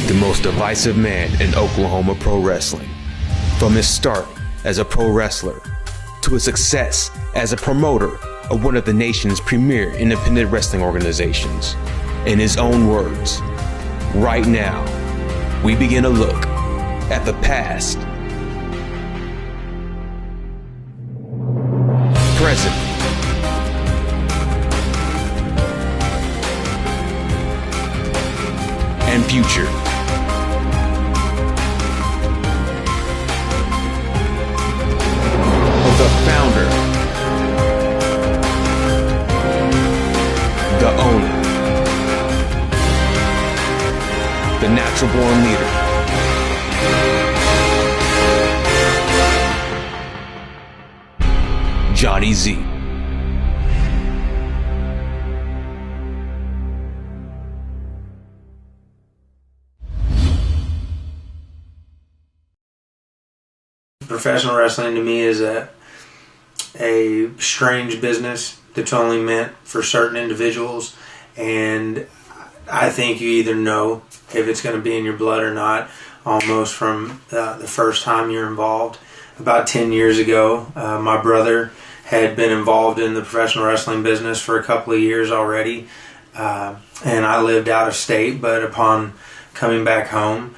the most divisive man in Oklahoma pro wrestling. From his start as a pro wrestler to his success as a promoter of one of the nation's premier independent wrestling organizations. In his own words, right now, we begin a look at the past, present, and future. Of the founder, the owner, the natural born leader, Johnny Z. Professional wrestling to me is a strange business that's only meant for certain individuals, and I think you either know if it's going to be in your blood or not almost from the first time you're involved. About 10 years ago, my brother had been involved in the professional wrestling business for a couple of years already, and I lived out of state, but upon coming back home,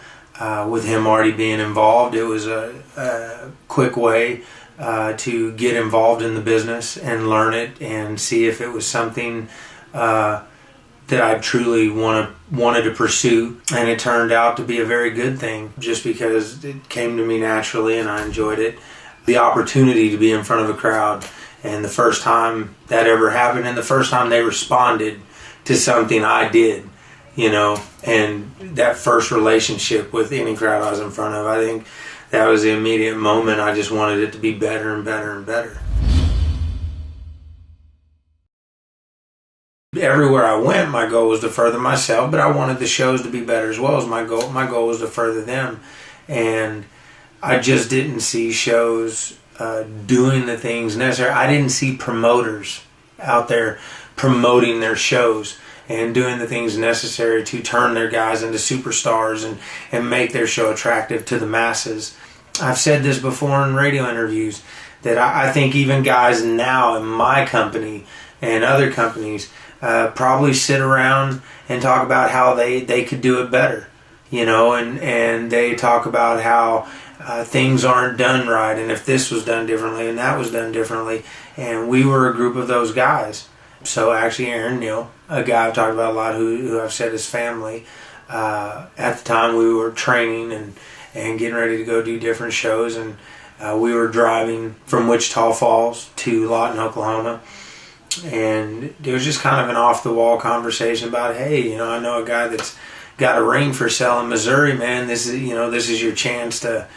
with him already being involved, it was a quick way to get involved in the business and learn it and see if it was something that I truly wanted to pursue. And it turned out to be a very good thing just because it came to me naturally and I enjoyed it. The opportunity to be in front of a crowd, and the first time that ever happened and the first time they responded to something I did, you know, and that first relationship with any crowd I was in front of, I think that was the immediate moment. I just wanted it to be better and better and better. Everywhere I went, my goal was to further myself, but I wanted the shows to be better as well as my goal. My goal was to further them, and I just didn't see shows doing the things necessary. I didn't see promoters out there promoting their shows and doing the things necessary to turn their guys into superstars and make their show attractive to the masses. I've said this before in radio interviews, that I think even guys now in my company and other companies probably sit around and talk about how they could do it better, you know, and they talk about how things aren't done right, and if this was done differently and that was done differently, and we were a group of those guys. So actually Aaron Neal, a guy I've talked about a lot, who I've said is family, at the time we were training and getting ready to go do different shows, and we were driving from Wichita Falls to Lawton, Oklahoma, and it was just kind of an off-the-wall conversation about, hey, you know, I know a guy that's got a ring for sale in Missouri, man. This is your chance to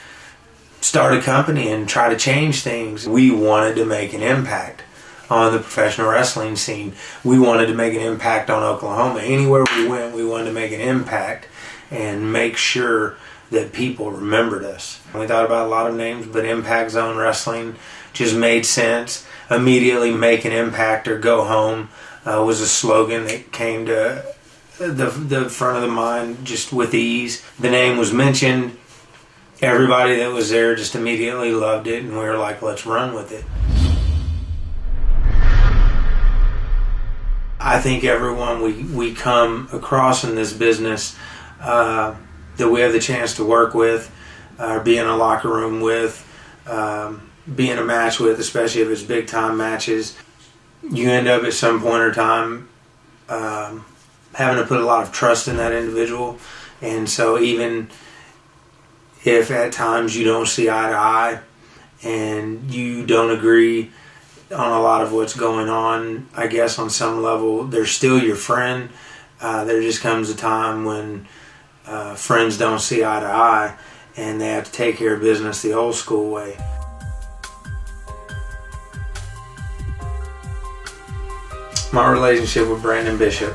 start a company and try to change things. We wanted to make an impact on the professional wrestling scene. We wanted to make an impact on Oklahoma. Anywhere we went, we wanted to make an impact and make sure that people remembered us. We thought about a lot of names, but Impact Zone Wrestling just made sense. Immediately make an impact or go home was a slogan that came to the front of the mind just with ease. The name was mentioned. Everybody that was there just immediately loved it, and we were like, let's run with it. I think everyone we come across in this business that we have the chance to work with, be in a locker room with, be in a match with, especially if it's big time matches, you end up at some point or time having to put a lot of trust in that individual. And so even if at times you don't see eye to eye and you don't agree on a lot of what's going on, I guess on some level they're still your friend. There just comes a time when friends don't see eye to eye and they have to take care of business the old school way. My relationship with Brandon Bishop.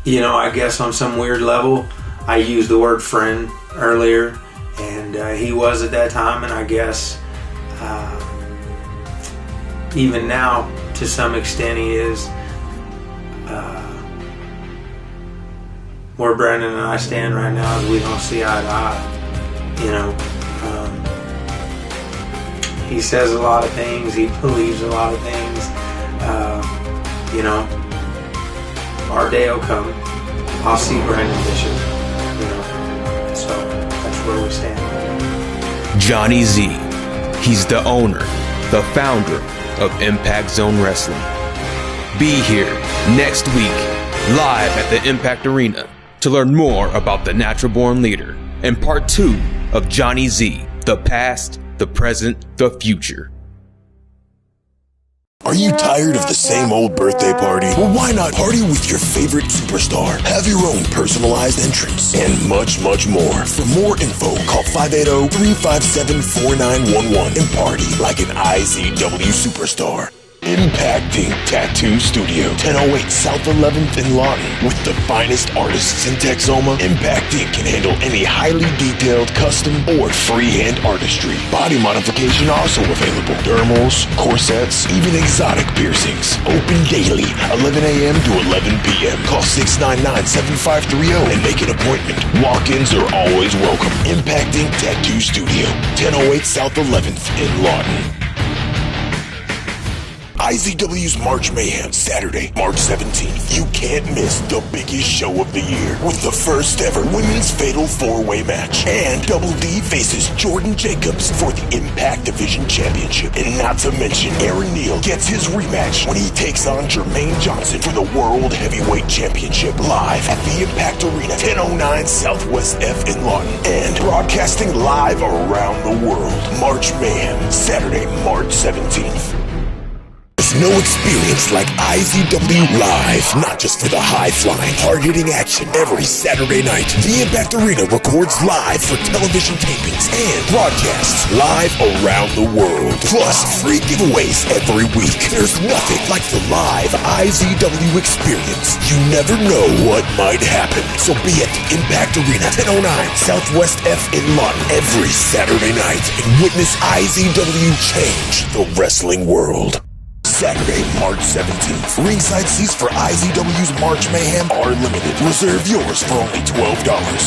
You know, I guess on some weird level, I used the word friend earlier, and he was at that time, and I guess even now, to some extent, he is. where Brandon and I stand right now is we don't see eye to eye. You know, he says a lot of things, he believes a lot of things. You know, our day will come. I'll see Brandon Bishop. You know, so that's where we stand. Johnny Z. He's the owner, the founder of Impact Zone Wrestling. Be here next week, live at the Impact Arena, to learn more about the Natural Born Leader and part 2 of Johnny Z, the past, the present, the future. Are you tired of the same old birthday party? Well, why not party with your favorite superstar? Have your own personalized entrance and much, much more. For more info, call 580-357-4911 and party like an IZW superstar. Impacting Tattoo Studio, 1008 South 11th in Lawton. With the finest artists in Texoma, Impacting can handle any highly detailed custom or freehand artistry. Body modification also available. Dermals, corsets, even exotic piercings. Open daily, 11 a.m. to 11 p.m. Call 699-7530 and make an appointment. Walk-ins are always welcome. Impacting Tattoo Studio, 1008 South 11th in Lawton. IZW's March Mayhem, Saturday, March 17th. You can't miss the biggest show of the year with the first ever women's fatal 4-way match. And Double D faces Jordan Jacobs for the Impact Division Championship. And not to mention, Aaron Neal gets his rematch when he takes on Jermaine Johnson for the World Heavyweight Championship live at the Impact Arena, 1009 Southwest F in Lawton. And broadcasting live around the world. March Mayhem, Saturday, March 17th. There's no experience like IZW Live, not just for the high-flying, hard-hitting action every Saturday night. The Impact Arena records live for television tapings and broadcasts live around the world. Plus, free giveaways every week. There's nothing like the live IZW experience. You never know what might happen. So be at the Impact Arena, 1009 Southwest F in Lawton every Saturday night and witness IZW change the wrestling world. Saturday, March 17th. Ringside seats for IZW's March Mayhem are limited. Reserve yours for only $12.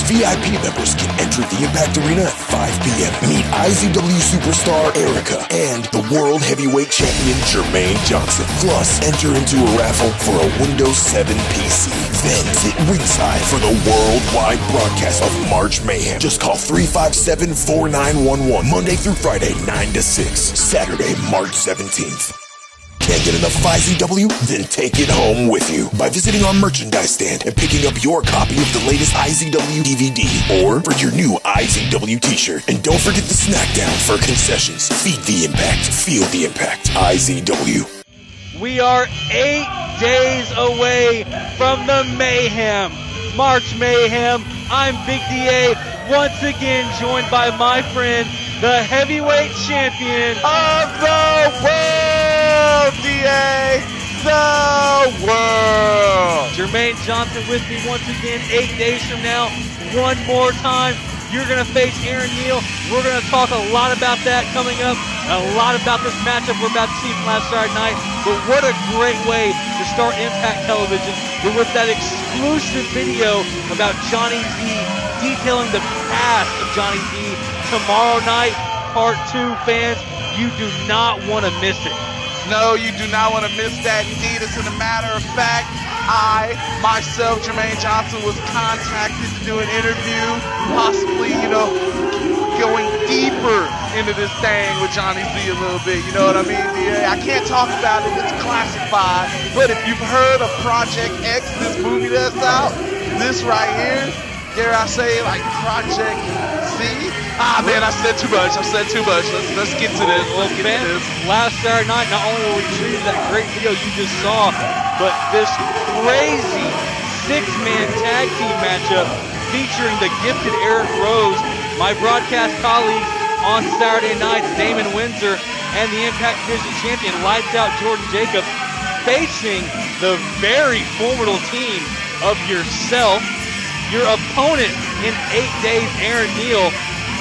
VIP members can enter the Impact Arena at 5 p.m. Meet IZW superstar Erica and the World Heavyweight Champion Jermaine Johnson. Plus, enter into a raffle for a Windows 7 PC. Then sit ringside for the worldwide broadcast of March Mayhem. Just call 357-4911 Monday through Friday, 9 to 6. Saturday, March 17th. Can't get enough IZW? Then take it home with you by visiting our merchandise stand and picking up your copy of the latest IZW DVD or for your new IZW t-shirt. And don't forget the snack down for concessions. Feed the impact. Feel the impact. IZW. We are 8 days away from the Mayhem. March Mayhem. I'm Big DA, once again joined by my friend, the heavyweight champion of the world, DA, the world. Jermaine Johnson with me once again, 8 days from now. One more time, you're going to face Aaron Neal. We're going to talk a lot about that coming up, a lot about this matchup we're about to see from last Saturday night. But what a great way to start Impact Television with that exclusive video about Johnny Z, detailing the past of Johnny Z. Tomorrow night, part 2, fans, you do not want to miss it. No, you do not want to miss that. Indeed, as a matter of fact, I, myself, Jermaine Johnson, was contacted to do an interview, possibly, going deeper into this thing with Johnny Z a little bit, you know what I mean? Yeah, I can't talk about it, it's classified, but if you've heard of Project X, this movie that's out, this right here, dare I say, like Project Z? Ah, man, I said too much. Let's get to this. Last Saturday night, not only were we treated that great video you just saw, but this crazy 6-man tag team matchup featuring the gifted Eric Rose, my broadcast colleagues on Saturday nights, Damon Windsor, and the Impact Division champion, Lights Out Jordan Jacobs, facing the very formidable team of yourself, your opponent in 8 days, Aaron Neal,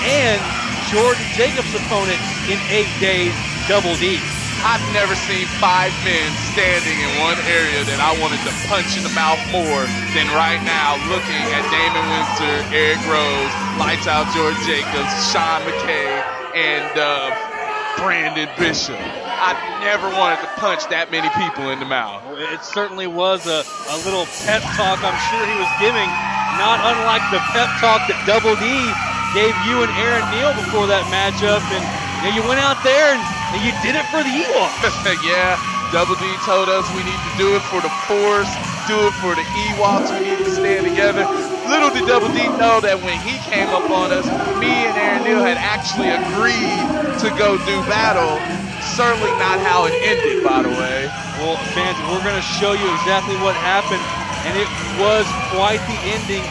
and Jordan Jacobs' opponent in 8 days, Double D. I've never seen 5 men standing in one area that I wanted to punch in the mouth more than right now, looking at Damon Windsor, Eric Rose, Lights Out George Jacobs, Sean McKay, and Brandon Bishop. I never wanted to punch that many people in the mouth. It certainly was a little pep talk I'm sure he was giving, not unlike the pep talk that Double D gave you and Aaron Neal before that matchup. And you went out there and you did it for the Ewoks. Yeah, Double D told us we need to do it for the Force, do it for the Ewoks, we need to stand together. Little did Double D know that when he came up on us, me and Aaron Neal had actually agreed to go do battle. Certainly not how it ended, by the way. Well, fans, we're going to show you exactly what happened, and it was quite the ending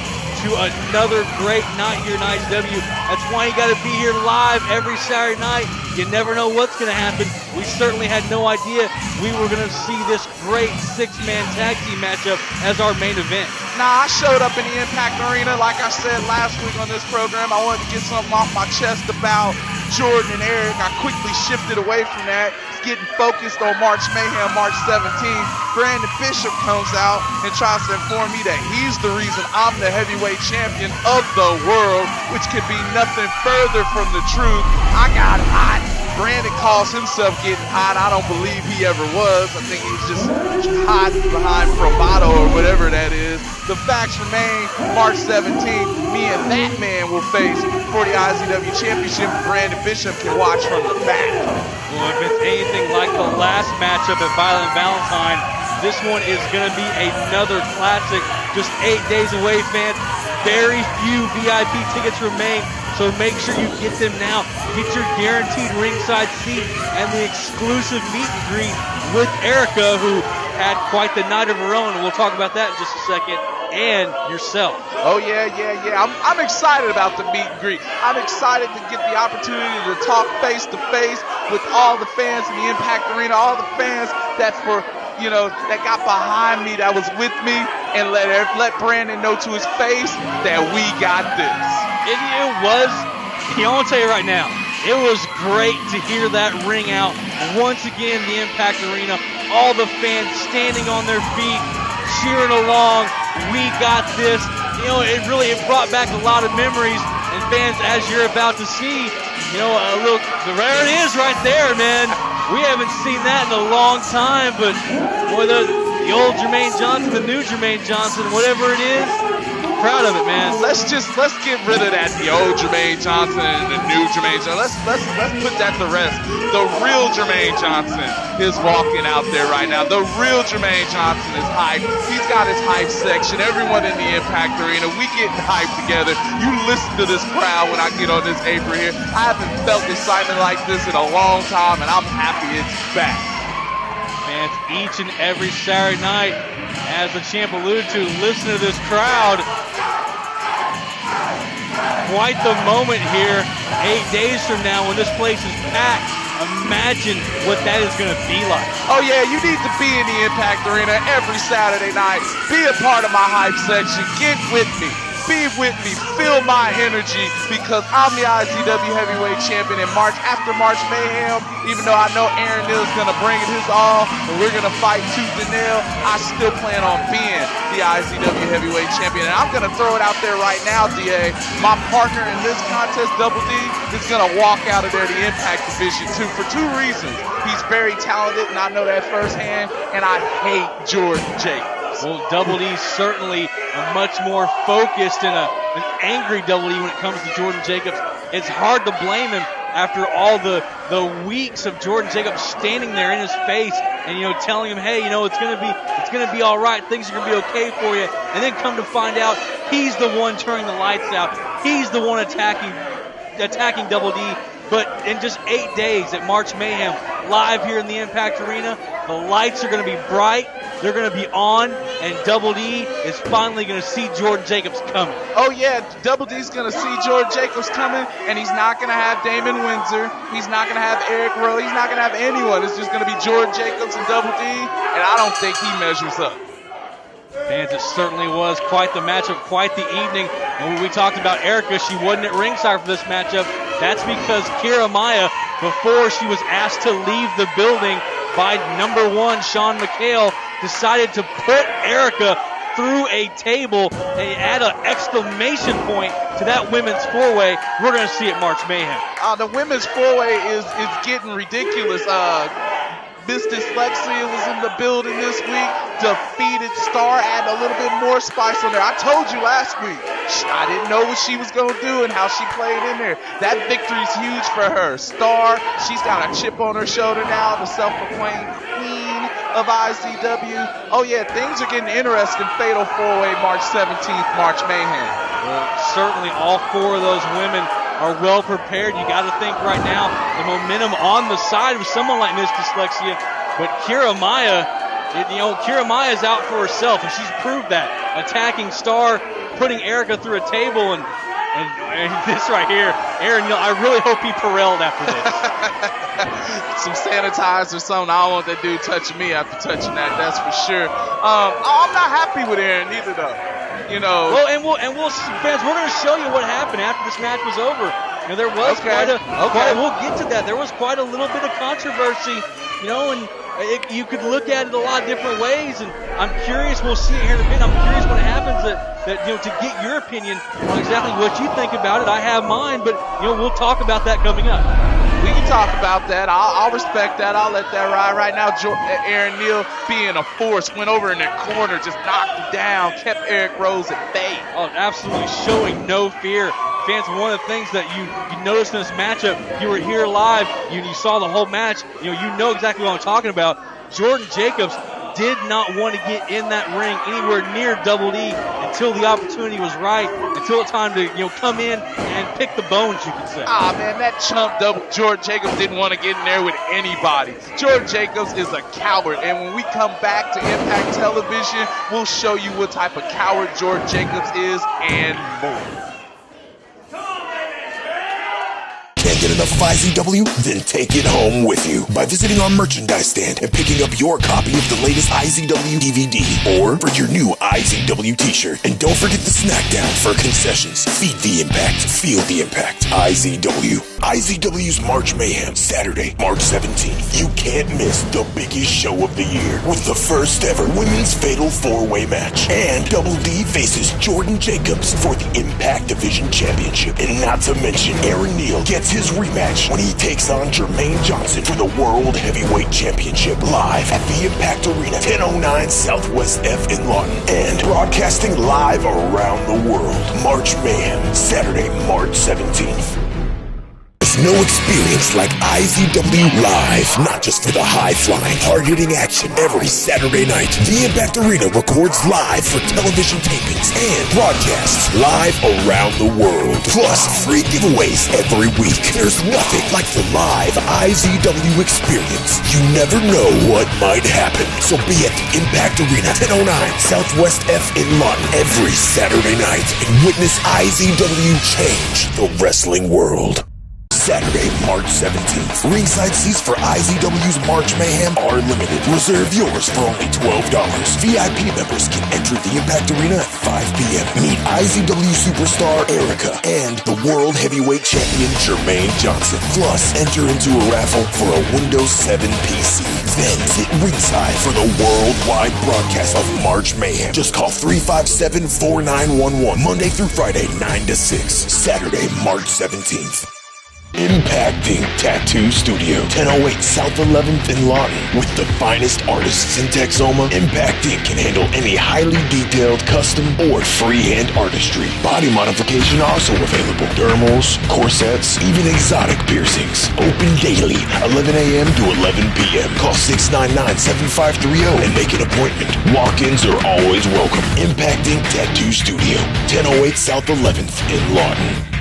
to another great night here in IZW. That's why you got to be here live every Saturday night. You never know what's going to happen. We certainly had no idea we were going to see this great 6-man tag team matchup as our main event. Nah, I showed up in the Impact Arena, like I said last week on this program. I wanted to get something off my chest about Jordan and Eric. I quickly shifted away from that, getting focused on March Mayhem, March 17th. Brandon Bishop comes out and tries to inform me that he's the reason I'm the heavyweight champion of the world, which could be nothing further from the truth. I got hot. Brandon calls himself getting hot. I don't believe he ever was. I think he's just hot behind bravado or whatever that is. The facts remain, March 17th, me and that man will face for the IZW Championship. Brandon Bishop can watch from the back. Well, if it's anything like the last matchup at Violent Valentine, this one is going to be another classic. Just 8 days away, fans. Very few VIP tickets remain, so make sure you get them now. Get your guaranteed ringside seat and the exclusive meet and greet with Erica, who had quite the night of her own, and we'll talk about that in just a second, and yourself. Oh, yeah. I'm excited about the meet and greet. I'm excited to get the opportunity to talk face-to-face with all the fans in the Impact Arena, all the fans that that got behind me, that was with me, and let Brandon know to his face that we got this. It was, I'm going to tell you right now, it was great to hear that ring out. Once again, the Impact Arena, all the fans standing on their feet, cheering along. We got this. It brought back a lot of memories. And fans, as you're about to see, there it is right there, man. We haven't seen that in a long time, but boy, the old Jermaine Johnson, the new Jermaine Johnson, whatever it is, proud of it, man. Let's get rid of that, the old Jermaine Johnson and the new Jermaine Johnson. Let's put that to rest. The real Jermaine Johnson is walking out there right now. The real Jermaine Johnson is hyped. He's got his hype section. Everyone in the Impact Arena, we getting hyped together. You listen to this crowd when I get on this apron here. I haven't felt excitement like this in a long time, and I'm happy it's back. Fans, each and every Saturday night, as the champ alluded to, listen to this crowd. Quite the moment here, 8 days from now when this place is packed. Imagine what that is going to be like. Oh yeah, you need to be in the Impact Arena every Saturday night. Be a part of my hype section. Get with me. Be with me, feel my energy, because I'm the IZW Heavyweight Champion in March. After March Mayhem, even though I know Aaron Neal is going to bring it his all, and we're going to fight tooth and nail, I still plan on being the IZW Heavyweight Champion. And I'm going to throw it out there right now, DA. My partner in this contest, Double D, is going to walk out of there the Impact Division too, for 2 reasons. He's very talented, and I know that firsthand, and I hate Jordan Jacobs. Well, Double D certainly a much more focused and an angry Double D when it comes to Jordan Jacobs. It's hard to blame him after all the weeks of Jordan Jacobs standing there in his face and telling him, hey, it's gonna be all right, things are gonna be okay for you, and then come to find out he's the one turning the lights out, he's the one attacking Double D. But in just 8 days at March Mayhem, live here in the Impact Arena, the lights are going to be bright, they're going to be on, and Double D is finally going to see Jordan Jacobs coming. Oh yeah, Double D's going to see Jordan Jacobs coming, and he's not going to have Damon Windsor, he's not going to have Eric Rowe, he's not going to have anyone. It's just going to be Jordan Jacobs and Double D, and I don't think he measures up. Fans, it certainly was quite the matchup, quite the evening. And when we talked about Erica, she wasn't at ringside for this matchup. That's because Kira Maya before she was asked to leave the building by number 1, Sean McHale, decided to put Erica through a table and add an exclamation point to that women's four-way. We're going to see it March Mayhem. The women's four-way is getting ridiculous. Miss Dyslexia was in the building this week. Defeated Star, add a little bit more spice on there. I told you last week, I didn't know what she was going to do and how she played in there. That victory is huge for her. Star, she's got a chip on her shoulder now, the self-proclaimed queen of IZW. Oh yeah, things are getting interesting. Fatal four-way, March 17th, March Mayhem. Well, certainly all 4 of those women are well prepared. You got to think right now the momentum on the side of someone like Miss Dyslexia, but Kira Maya, Kira Maya's out for herself, and she's proved that. Attacking Star, putting Erica through a table, and this right here, Aaron, I really hope he Perelled after this. Some sanitizer or something. I don't want that dude touching me after touching that, that's for sure. I'm not happy with Aaron either, though. Well, and we'll fans, we're going to show you what happened after this match was over. There was we'll get to that. There was quite a little bit of controversy, and you could look at it a lot of different ways. And I'm curious. We'll see it here in a minute. I'm curious what happens that to get your opinion on exactly what you think about it. I have mine, but we'll talk about that coming up. We can talk about that. I'll respect that. I'll let that ride. Right now, Aaron Neal being a force, went over in that corner, just knocked it down, kept Eric Rose at bay. Oh, absolutely showing no fear. Fans, one of the things that you noticed in this matchup, you were here live, you saw the whole match, you know exactly what I'm talking about. Jordan Jacobs did not want to get in that ring anywhere near Double D until the opportunity was right, until it's time to come in and pick the bones, you could say. Man, that chump Jordan Jacobs didn't want to get in there with anybody. Jordan Jacobs is a coward, and when we come back to Impact Television, we'll show you what type of coward Jordan Jacobs is and more. Can't get enough IZW? Then take it home with you by visiting our merchandise stand and picking up your copy of the latest IZW DVD or for your new IZW t-shirt. And don't forget the snack down for concessions. Feed the impact. Feel the impact. IZW. IZW's March Mayhem, Saturday, March 17th. You can't miss the biggest show of the year with the first ever women's fatal four-way match. And Double D faces Jordan Jacobs for the Impact Division Championship. And not to mention, Aaron Neal gets his rematch when he takes on Jermaine Johnson for the World Heavyweight Championship live at the Impact Arena, 1009 Southwest F in Lawton. And broadcasting live around the world, March Mayhem, Saturday, March 17th. There's no experience like IZW Live, not just for the high-flying, hard-hitting action every Saturday night. The Impact Arena records live for television tapings and broadcasts live around the world. Plus, free giveaways every week. There's nothing like the live IZW experience. You never know what might happen. So be at the Impact Arena, 1009 Southwest F in Lawton every Saturday night and witness IZW change the wrestling world. Saturday, March 17th. Ringside seats for IZW's March Mayhem are limited. Reserve yours for only $12. VIP members can enter the Impact Arena at 5 p.m. Meet IZW superstar Erica and the World Heavyweight Champion Jermaine Johnson. Plus, enter into a raffle for a Windows 7 PC. Then sit ringside for the worldwide broadcast of March Mayhem. Just call 357-4911 Monday through Friday, 9 to 6. Saturday, March 17th. Impacting Tattoo Studio, 1008 South 11th in Lawton. With the finest artists in Texoma, Impacting can handle any highly detailed custom or freehand artistry. Body modification also available. Dermals, corsets, even exotic piercings. Open daily, 11 a.m. to 11 p.m. Call 699-7530 and make an appointment. Walk-ins are always welcome. Impacting Tattoo Studio, 1008 South 11th in Lawton.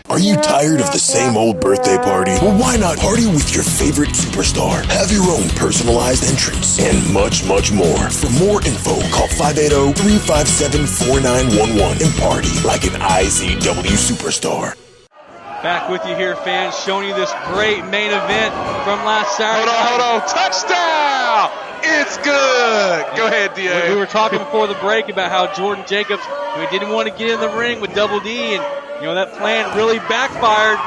Are you tired of the same old birthday party? Well, why not party with your favorite superstar? Have your own personalized entrance and much, much more. For more info, call 580-357-4911 and party like an IZW superstar. Back with you here, fans, showing you this great main event from last Saturday. Hold on. Touchdown! It's good. Go ahead, D.A. We were talking before the break about how Jordan Jacobs, didn't want to get in the ring with Double D, and that plan really backfired.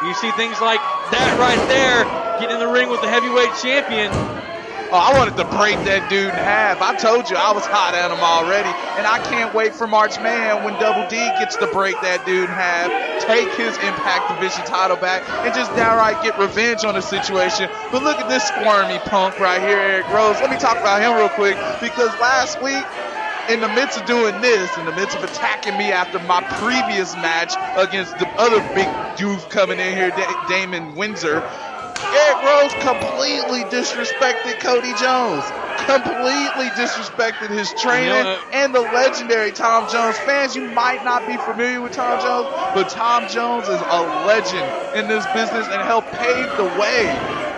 You see things like that right there, getting in the ring with the heavyweight champion. Oh, I wanted to break that dude in half. I told you I was hot at him already. And I can't wait for March Mayhem when Double D gets to break that dude in half, take his Impact Division title back, and just downright get revenge on the situation. But look at this squirmy punk right here, Eric Rose. Let me talk about him real quick, because last week, in the midst of doing this, in the midst of attacking me after my previous match against the other big dude coming in here, Damon Windsor, Eric Rose completely disrespected Cody Jones. Completely disrespected his training and the legendary Tom Jones. Fans, you might not be familiar with Tom Jones, but Tom Jones is a legend in this business and helped pave the way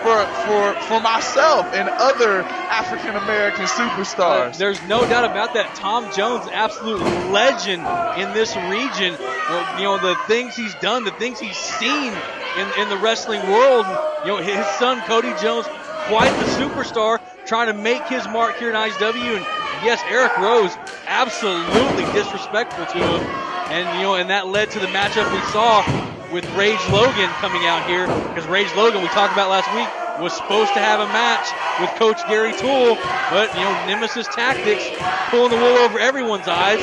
for myself and other African American superstars. There's no doubt about that. Tom Jones, absolute legend in this region. Well, the things he's done, the things he's seen in the wrestling world. His son Cody Jones, quite the superstar, trying to make his mark here in IZW. And yes, Eric Rose, absolutely disrespectful to him. And that led to the matchup we saw with Rage Logan coming out here, because Rage Logan, we talked about last week, was supposed to have a match with Coach Gary Toole, but Nemesis Tactics pulling the wool over everyone's eyes.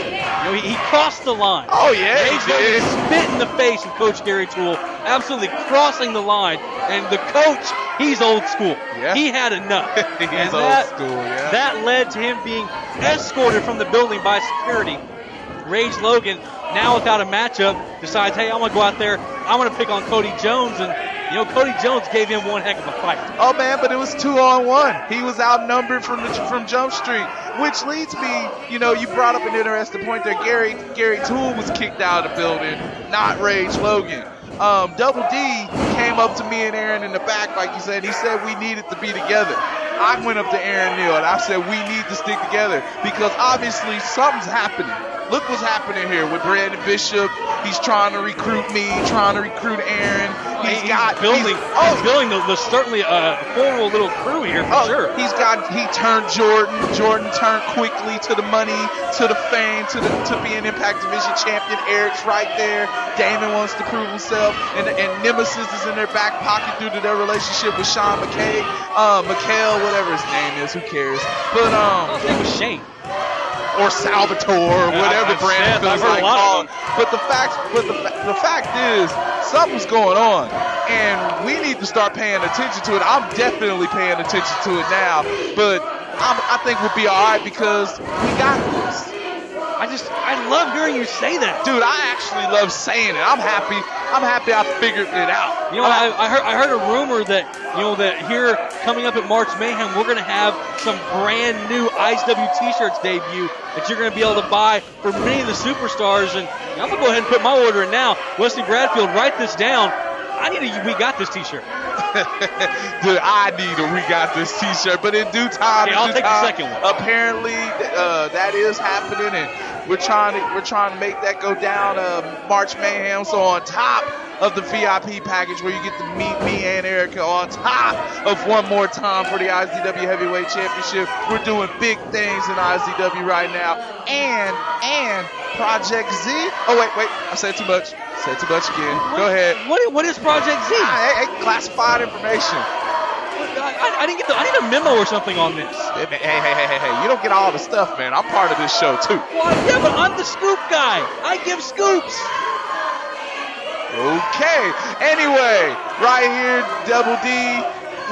He crossed the line. Oh yeah, Rage Logan spit in the face of Coach Gary Toole, absolutely crossing the line. And the coach, he's old school. Yeah. He had enough. He's old school. Yeah. That led to him being escorted from the building by security. Rage Logan, now without a matchup, decides, hey, I'm going to go out there, I'm going to pick on Cody Jones, and Cody Jones gave him one heck of a fight. Oh man, but it was 2-on-1. He was outnumbered from Jump Street, which leads me, you brought up an interesting point there. Gary Toole was kicked out of the building, not Rage Logan. Double D came up to me and Aaron in the back, like you said. He said we needed to be together. I went up to Aaron Neal and I said we need to stick together, because obviously something's happening. Look what's happening here with Brandon Bishop. He's trying to recruit me, trying to recruit Aaron. He's building certainly a formal little crew here for sure. He turned Jordan. Jordan turned quickly to the money, to the fame, to being Impact Division champion. Eric's right there. Damon wants to prove himself, and Nemesis is in their back pocket due to their relationship with Sean McKay, McHale, whatever his name is. Who cares? But his name was Shane. Or Salvatore, or whatever Brandon feels like calling. But the fact is, something's going on, and we need to start paying attention to it. I'm definitely paying attention to it now, but I think we'll be all right, because we got this. I love hearing you say that, dude. I actually love saying it. I'm happy I figured it out. I heard a rumor that that here coming up at March Mayhem, we're gonna have some brand new IZW T-shirts debut that you're gonna be able to buy for many of the superstars. And I'm gonna go ahead and put my order in now. Wesley Bradfield, write this down. I need a We Got This T-shirt. Dude, I need a We Got This T-shirt, but in due time, I'll take the second one. Apparently, that is happening, and we're trying to make that go down. March Mayhem. So on top of the VIP package, where you get to meet me and Erica, on top of one more time for the IZW Heavyweight Championship, we're doing big things in IZW right now, and Project Z. Oh wait, I said too much. Said too much again. Go ahead. What is Project Z? Hey, classified information. I didn't get I need a memo or something on this. Hey, you don't get all the stuff, man. I'm part of this show too. Well, yeah, but I'm the scoop guy. I give scoops. Okay. Anyway, right here, Double D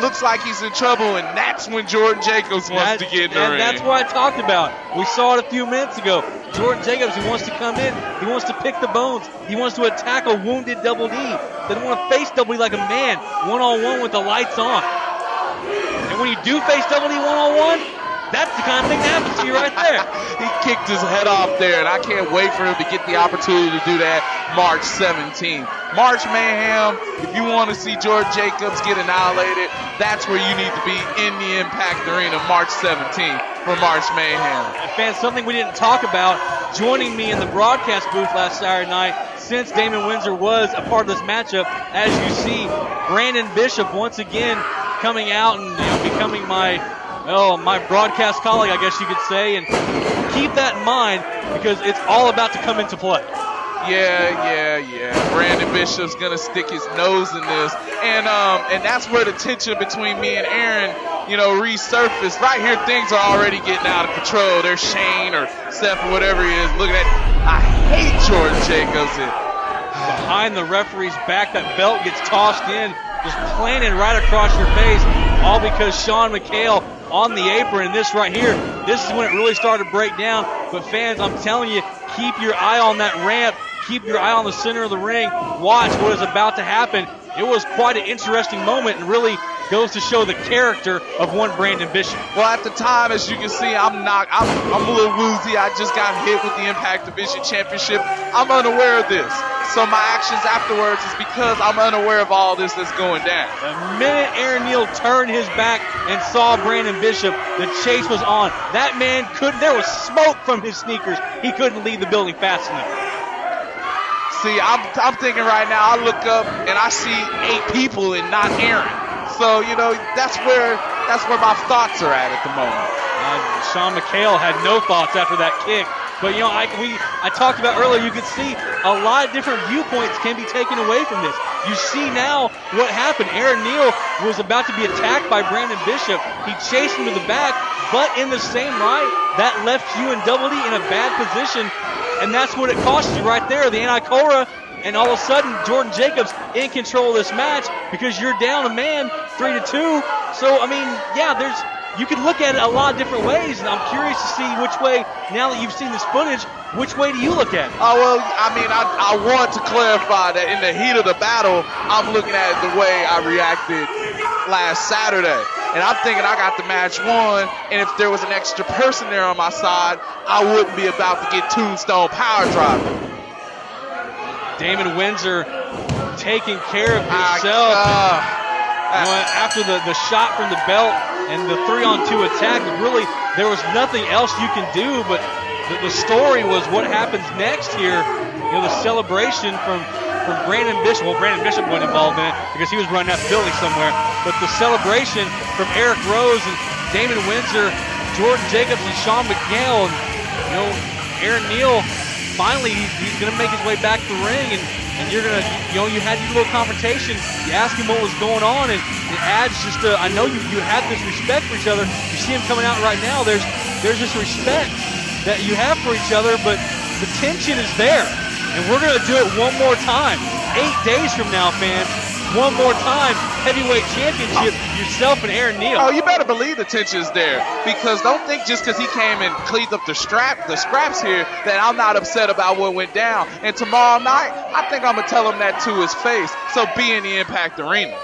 looks like he's in trouble, and that's when Jordan Jacobs wants to get in the ring. And that's what I talked about. We saw it a few minutes ago. Jordan Jacobs, he wants to come in. He wants to pick the bones. He wants to attack a wounded Double D. Doesn't want to face Double D like a man, one-on-one with the lights on. And when you do face Double D one-on-one, that's the kind of thing that happens to you right there. He kicked his head off there, and I can't wait for him to get the opportunity to do that March 17th. March Mayhem, if you want to see Jordan Jacobs get annihilated, that's where you need to be, in the Impact Arena March 17th for March Mayhem. And fans, something we didn't talk about, joining me in the broadcast booth last Saturday night, since Damon Windsor was a part of this matchup, as you see, Brandon Bishop once again coming out and becoming my broadcast colleague, I guess you could say. And keep that in mind, because it's all about to come into play. Yeah. Brandon Bishop's gonna stick his nose in this, and that's where the tension between me and Aaron, resurfaced. Right here, things are already getting out of control. There's Shane or Seth or whatever he is. Look at that. I hate Jordan Jacobs. Behind the referee's back, that belt gets tossed in, just planted right across your face, all because Sean McHale on the apron. This right here, this is when it really started to break down. But fans, I'm telling you, keep your eye on that ramp. Keep your eye on the center of the ring. Watch what is about to happen. It was quite an interesting moment and really goes to show the character of one Brandon Bishop. Well, at the time, as you can see, I'm a little woozy. I just got hit with the Impact Division Championship. I'm unaware of this. So my actions afterwards is because I'm unaware of all this that's going down. The minute Aaron Neal turned his back and saw Brandon Bishop, the chase was on. That man there was smoke from his sneakers. He couldn't leave the building fast enough. See, I'm thinking right now, I look up and I see 8 people and not Aaron. So, that's where my thoughts are at the moment. Sean McHale had no thoughts after that kick. But, I talked about earlier, you could see a lot of different viewpoints can be taken away from this. You see now what happened. Aaron Neal was about to be attacked by Brandon Bishop. He chased him to the back, but in the same right, that left you and Double D in a bad position. And that's what it cost you right there, the Anti-Cora. And all of a sudden, Jordan Jacobs in control of this match because you're down a man 3-2. So, you can look at it a lot of different ways, and I'm curious to see which way, now that you've seen this footage, which way do you look at it? Oh, well, I want to clarify that in the heat of the battle, I'm looking at it the way I reacted last Saturday. And I'm thinking I got the match won, and if there was an extra person there on my side, I wouldn't be about to get Tombstone power driving. Damon Windsor taking care of himself. After the shot from the belt and the 3-on-2 attack, really there was nothing else you can do. But the story was what happens next here. The celebration from Brandon Bishop. Well, Brandon Bishop wasn't involved in it because he was running out the building somewhere. But the celebration from Eric Rose and Damon Windsor, Jordan Jacobs, and Sean McHale, and Aaron Neal. Finally, he's going to make his way back to the ring, and you're going to, you had your little confrontation. You ask him what was going on, and it adds just I know you had this respect for each other. You see him coming out right now. There's this respect that you have for each other, but the tension is there. And we're going to do it one more time. 8 days from now, fans. One more time, heavyweight championship, yourself and Aaron Neal. Oh, you better believe the tension is there, because don't think just because he came and cleaned up the scraps here that I'm not upset about what went down. And tomorrow night, I think I'm going to tell him that to his face. So be in the Impact Arena.